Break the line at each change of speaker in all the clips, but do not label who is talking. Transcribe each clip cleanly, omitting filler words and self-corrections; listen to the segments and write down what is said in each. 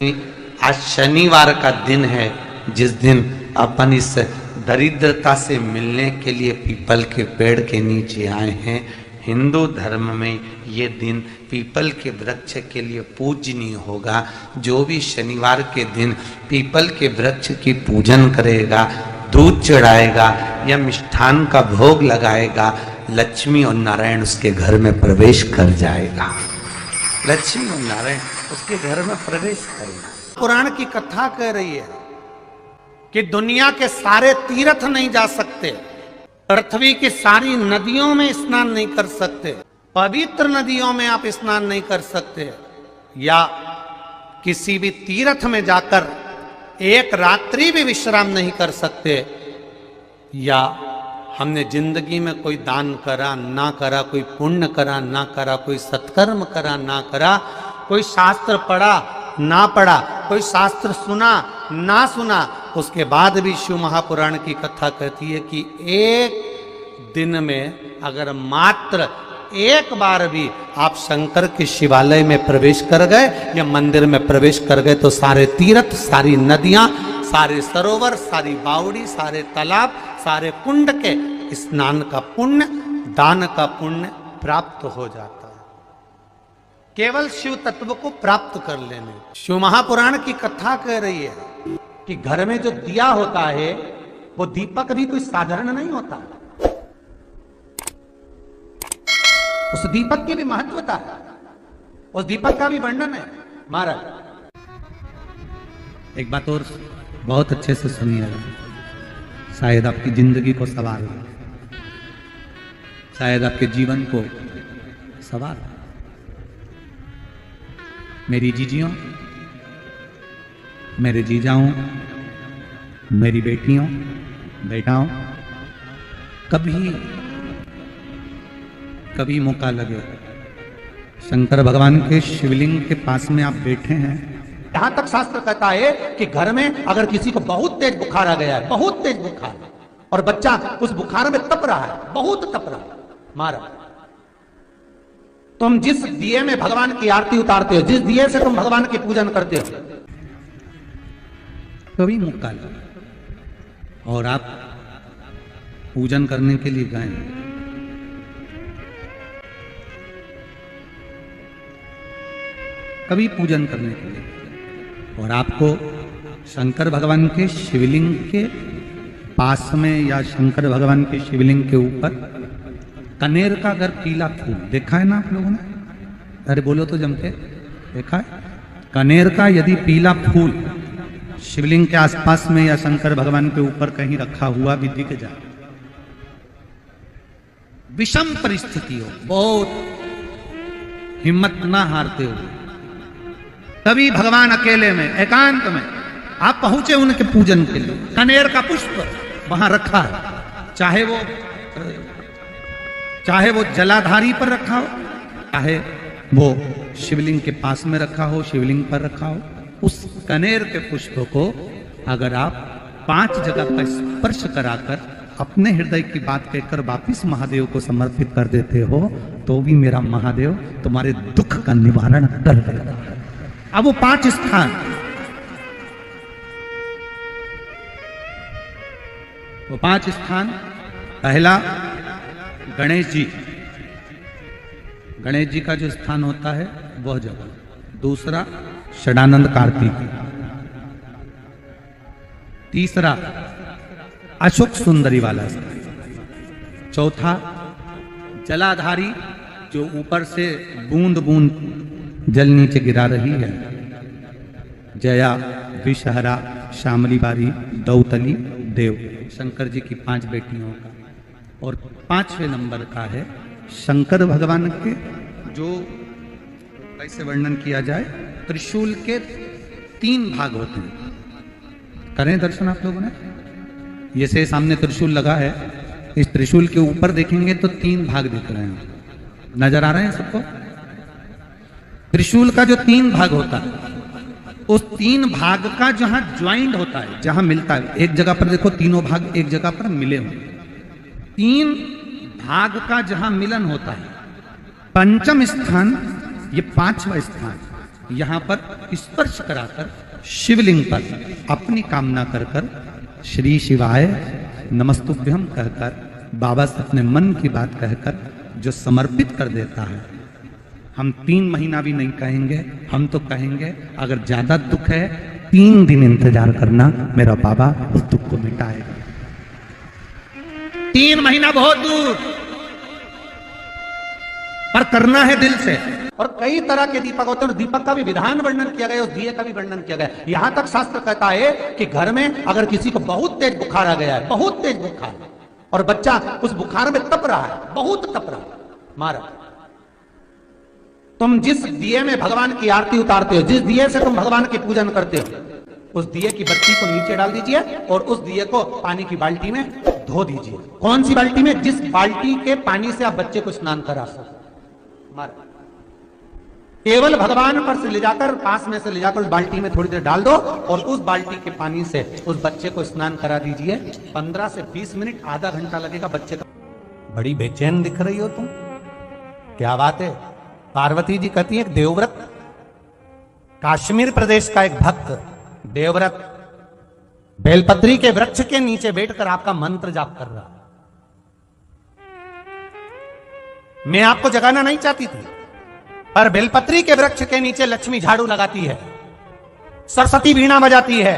आज शनिवार का दिन है, जिस दिन अपन इस दरिद्रता से मिलने के लिए पीपल के पेड़ के नीचे आए हैं। हिंदू धर्म में ये दिन पीपल के वृक्ष के लिए पूजनीय होगा। जो भी शनिवार के दिन पीपल के वृक्ष की पूजन करेगा, दूध चढ़ाएगा या मिष्ठान का भोग लगाएगा, लक्ष्मी और नारायण उसके घर में प्रवेश कर जाएगा। लक्ष्मी और नारायण उसके घर में प्रवेश करेगा।
पुराण की कथा कह रही है कि दुनिया के सारे तीर्थ नहीं जा सकते, पृथ्वी की सारी नदियों में स्नान नहीं कर सकते, पवित्र नदियों में आप स्नान नहीं कर सकते, या किसी भी तीर्थ में जाकर एक रात्रि भी विश्राम नहीं कर सकते, या हमने जिंदगी में कोई दान करा ना करा, कोई पुण्य करा ना करा, कोई सत्कर्म करा ना करा, कोई शास्त्र पढ़ा ना पढ़ा, कोई शास्त्र सुना ना सुना, उसके बाद भी शिव महापुराण की कथा कहती है कि एक दिन में अगर मात्र एक बार भी आप शंकर के शिवालय में प्रवेश कर गए या मंदिर में प्रवेश कर गए तो सारे तीर्थ, सारी नदियां, सारे सरोवर, सारी बावड़ी, सारे तालाब, सारे कुंड के स्नान का पुण्य, दान का पुण्य प्राप्त हो जाता है, केवल शिव तत्व को प्राप्त कर लेने। शिव महापुराण की कथा कह रही है कि घर में जो दिया होता है वो दीपक भी कोई साधारण नहीं होता, उस दीपक की भी महत्वता है, उस दीपक का भी वर्णन है। महाराज
एक बात और बहुत अच्छे से सुनिएगा, शायद आपकी जिंदगी को सवार हो, शायद आपके जीवन को सवार हो। मेरी जीजियों, मेरे जीजाओं, मेरी बेटियों, बेटाओं, कभी मौका लगे शंकर भगवान के शिवलिंग के पास में आप बैठे हैं।
यहां तक शास्त्र कहता है कि घर में अगर किसी को बहुत तेज बुखार आ गया है, बहुत तेज बुखार, और बच्चा उस बुखार में तप रहा है, बहुत तप रहा है, मारा, तुम जिस दिए में भगवान की आरती उतारते हो, जिस दिए से तुम भगवान की पूजन करते हो,
कभी मौका लगे और आप पूजन करने के लिए गए, कभी पूजन करने के लिए, और आपको शंकर भगवान के शिवलिंग के पास में या शंकर भगवान के शिवलिंग के ऊपर कनेर का अगर पीला फूल देखा है ना आप लोगों ने, अरे बोलो तो जमके, देखा है? कनेर का यदि पीला फूल शिवलिंग के आसपास में या शंकर भगवान के ऊपर कहीं रखा हुआ भी दिख जाए, विषम परिस्थिति हो, बहुत हिम्मत ना हारते हो, तभी भगवान अकेले में एकांत में आप पहुंचे उनके पूजन के लिए, कनेर का पुष्प वहां रखा है, चाहे वो जलाधारी पर रखा हो, चाहे वो शिवलिंग के पास में रखा हो, शिवलिंग पर रखा हो, उस कनेर के पुष्प को अगर आप 5 जगह का स्पर्श कराकर अपने हृदय की बात कहकर वापिस महादेव को समर्पित कर देते हो, तो भी मेरा महादेव तुम्हारे दुख का निवारण कर देगा। अब वो 5 स्थान, वो 5 स्थान, पहला गणेश जी, गणेश जी का जो स्थान होता है वह जगह, दूसरा षडानंद कार्तिक, तीसरा अशोक सुंदरी वाला स्थान, चौथा जलाधारी जो ऊपर से बूंद बूंद जल नीचे गिरा रही है, जया, विषहरा, श्यामली बारी, दौतली, देव, शंकर जी की 5 बेटियों का, और 5वें नंबर का है शंकर भगवान के, जो कैसे वर्णन किया जाए, त्रिशूल के 3 भाग होते हैं। करें दर्शन आप लोगों ने, ये से सामने त्रिशूल लगा है, इस त्रिशूल के ऊपर देखेंगे तो 3 भाग दिख रहे हैं, नजर आ रहे हैं सबको? त्रिशूल का जो 3 भाग होता है, उस 3 भाग का जहां ज्वाइंट होता है, जहां मिलता है, एक जगह पर देखो तीनों भाग एक जगह पर मिले हुए, 3 भाग का जहां मिलन होता है, पंचम स्थान, ये 5वां स्थान, यहां पर स्पर्श कराकर शिवलिंग पर अपनी कामना कर कर श्री शिवाय नमस्तुभ्यम कहकर बाबा से अपने मन की बात कहकर जो समर्पित कर देता है, हम 3 महीना भी नहीं कहेंगे, हम तो कहेंगे अगर ज्यादा दुख है 3 दिन इंतजार करना, मेरा बाबा उस दुख को मिटाएगा। 3 महीना बहुत दूर, पर करना है दिल से।
और कई तरह के दीपक होते हैं, दीपक का भी विधान वर्णन किया गया, उस दिए का भी वर्णन किया गया। यहां तक शास्त्र कहता है कि घर में अगर किसी को बहुत तेज बुखार आ गया है, बहुत तेज बुखार, और बच्चा उस बुखार में तप रहा है, बहुत तप रहा है, मारा, तुम जिस दिए में भगवान की आरती उतारते हो, जिस दिए से तुम भगवान की पूजन करते हो, उस दिए की बत्ती को नीचे डाल दीजिए और उस दिए को पानी की बाल्टी में धो दीजिए। कौन सी बाल्टी में? जिस बाल्टी के पानी से आप बच्चे को स्नान करा सको। मारा, केवल भगवान पर से ले जाकर, पास में से ले जाकर उस बाल्टी में थोड़ी देर डाल दो और उस बाल्टी के पानी से उस बच्चे को स्नान करा दीजिए। 15 से 20 मिनट, आधा घंटा लगेगा बच्चे का। बड़ी बेचैन दिख रही हो तुम, क्या बात है? पार्वती जी कहती है, देवव्रत, कश्मीर प्रदेश का एक भक्त देवव्रत बेलपत्री के वृक्ष के नीचे बैठकर आपका मंत्र जाप कर रहा। मैं आपको जगाना नहीं चाहती थी, पर बेलपत्री के वृक्ष के नीचे लक्ष्मी झाड़ू लगाती है, सरस्वती वीणा बजाती है,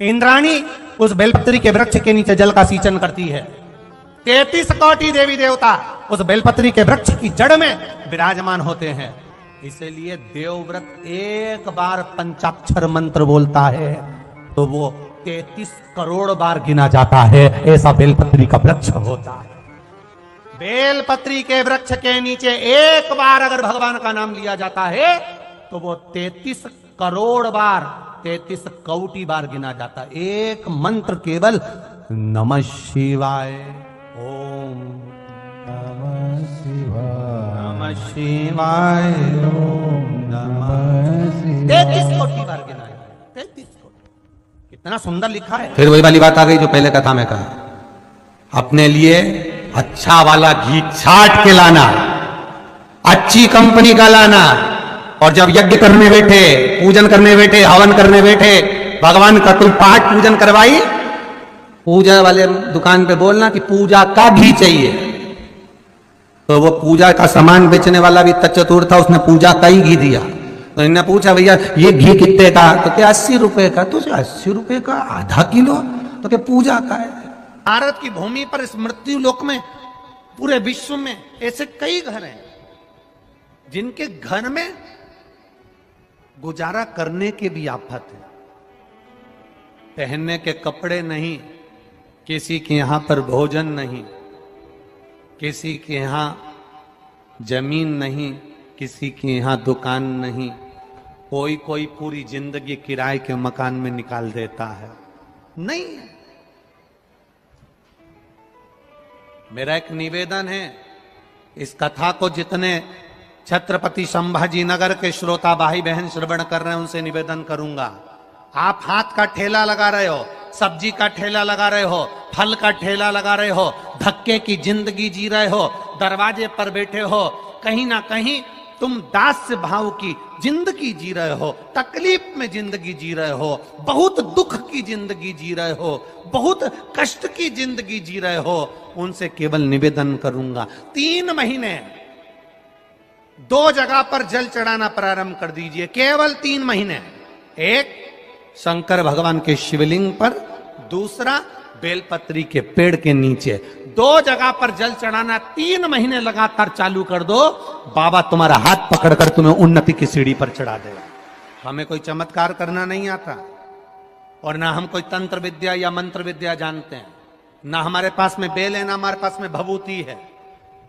इंद्राणी उस बेलपत्री के वृक्ष के नीचे जल का सिंचन करती है, 33 कोटि देवी देवता उस बेलपत्री के वृक्ष की जड़ में विराजमान होते हैं। इसलिए देवव्रत एक बार पंचाक्षर मंत्र बोलता है तो वो 33 करोड़ बार गिना जाता है, ऐसा बेलपत्री का वृक्ष होता है। बेलपत्री के वृक्ष के नीचे एक बार अगर भगवान का नाम लिया जाता है तो वो 33 करोड़ बार, 33 कोटि बार गिना जाता है। एक मंत्र केवल नमः शिवाय, ओम नमः शिवाय, नमः शिवाय, ओम नमः शिवाय, 33 कोटि बार गिना है, 33 कोटि। कितना सुंदर लिखा है।
फिर वही वाली बात आ गई जो पहले कथा में कहा, अपने लिए अच्छा वाला घी छाट के लाना, अच्छी कंपनी का लाना, और जब यज्ञ करने बैठे, पूजन करने बैठे, हवन करने बैठे, भगवान का कोई पाठ पूजन करवाई, पूजा वाले दुकान पे बोलना कि पूजा का घी चाहिए। तो वो पूजा का सामान बेचने वाला भी चतुर था, उसने पूजा का ही घी दिया। तो इन्होंने पूछा, भैया ये घी कितने का? तो क्या 80 रुपए का? तो 80 रुपए का आधा किलो? तो क्या पूजा का है?
भारत की भूमि पर, इस मृत्यु लोक में, पूरे विश्व में ऐसे कई घर हैं जिनके घर में गुजारा करने के भी आफत है। पहनने के कपड़े नहीं, किसी के यहां पर भोजन नहीं, किसी के यहां जमीन नहीं, किसी के यहां दुकान नहीं, कोई पूरी जिंदगी किराए के मकान में निकाल देता है। नहीं, मेरा एक निवेदन है, इस कथा को जितने छत्रपति संभाजी नगर के श्रोता भाई बहन श्रवण कर रहे हैं उनसे निवेदन करूंगा, आप हाथ का ठेला लगा रहे हो, सब्जी का ठेला लगा रहे हो, फल का ठेला लगा रहे हो, धक्के की जिंदगी जी रहे हो, दरवाजे पर बैठे हो, कहीं ना कहीं तुम दास्य भाव की जिंदगी जी रहे हो, तकलीफ में जिंदगी जी रहे हो, बहुत दुख की जिंदगी जी रहे हो, बहुत कष्ट की जिंदगी जी रहे हो, उनसे केवल निवेदन करूंगा, 3 महीने 2 जगह पर जल चढ़ाना प्रारंभ कर दीजिए, केवल 3 महीने। एक शंकर भगवान के शिवलिंग पर, दूसरा बेलपत्री के पेड़ के नीचे, 2 जगह पर जल चढ़ाना 3 महीने लगातार चालू कर दो, बाबा तुम्हारा हाथ पकड़कर तुम्हें उन्नति की सीढ़ी पर चढ़ा देगा। हमें कोई चमत्कार करना नहीं आता, और ना हम कोई तंत्र विद्या या मंत्र विद्या जानते हैं, ना हमारे पास में बेल है, ना हमारे पास में भभूति है,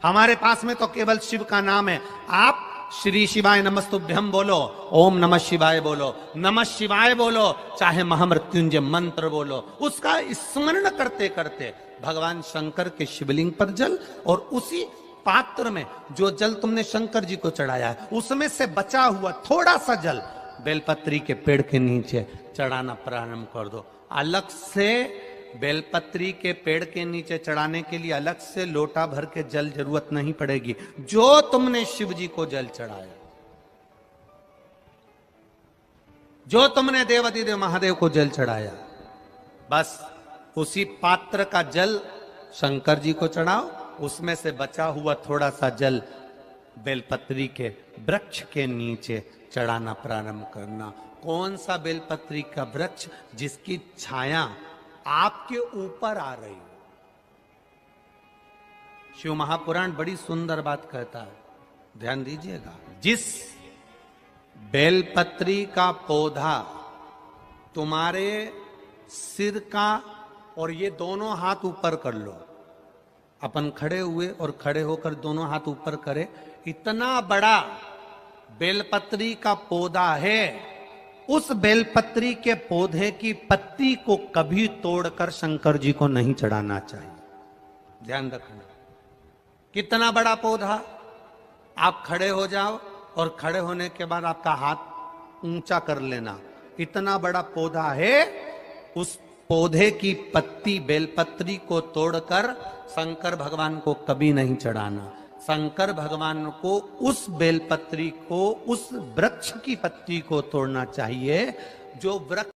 हमारे पास में तो केवल शिव का नाम है। आप श्री शिवाय नमस्तुभ्यम बोलो, ओम नमः शिवाय बोलो, नमः शिवाय बोलो, चाहे महामृत्युंजय मंत्र बोलो, उसका स्मरण करते करते भगवान शंकर के शिवलिंग पर जल, और उसी पात्र में जो जल तुमने शंकर जी को चढ़ाया है उसमें से बचा हुआ थोड़ा सा जल बेलपत्री के पेड़ के नीचे चढ़ाना प्रारंभ कर दो। अलग से बेलपत्री के पेड़ के नीचे चढ़ाने के लिए अलग से लोटा भर के जल जरूरत नहीं पड़ेगी। जो तुमने शिव जी को जल चढ़ाया जो तुमने देवाधिदेव महादेव को जल चढ़ाया, बस उसी पात्र का जल शंकर जी को चढ़ाओ, उसमें से बचा हुआ थोड़ा सा जल बेलपत्री के वृक्ष के नीचे चढ़ाना प्रारंभ करना। कौन सा बेलपत्री का वृक्ष? जिसकी छाया आपके ऊपर आ रही हो। शिव महापुराण बड़ी सुंदर बात कहता है, ध्यान दीजिएगा। जिस बेलपत्री का पौधा तुम्हारे सिर का, और ये दोनों हाथ ऊपर कर लो, अपन खड़े हुए और खड़े होकर दोनों हाथ ऊपर करे, इतना बड़ा बेलपत्री का पौधा है, उस बेलपत्री के पौधे की पत्ती को कभी तोड़कर शंकर जी को नहीं चढ़ाना चाहिए। ध्यान रखना, कितना बड़ा पौधा। आप खड़े हो जाओ और खड़े होने के बाद आपका हाथ ऊंचा कर लेना, इतना बड़ा पौधा है, उस पौधे की पत्ती बेलपत्री को तोड़कर शंकर भगवान को कभी नहीं चढ़ाना। शंकर भगवान को उस बेलपत्री को, उस वृक्ष की पत्ती को तोड़ना चाहिए जो वृक्ष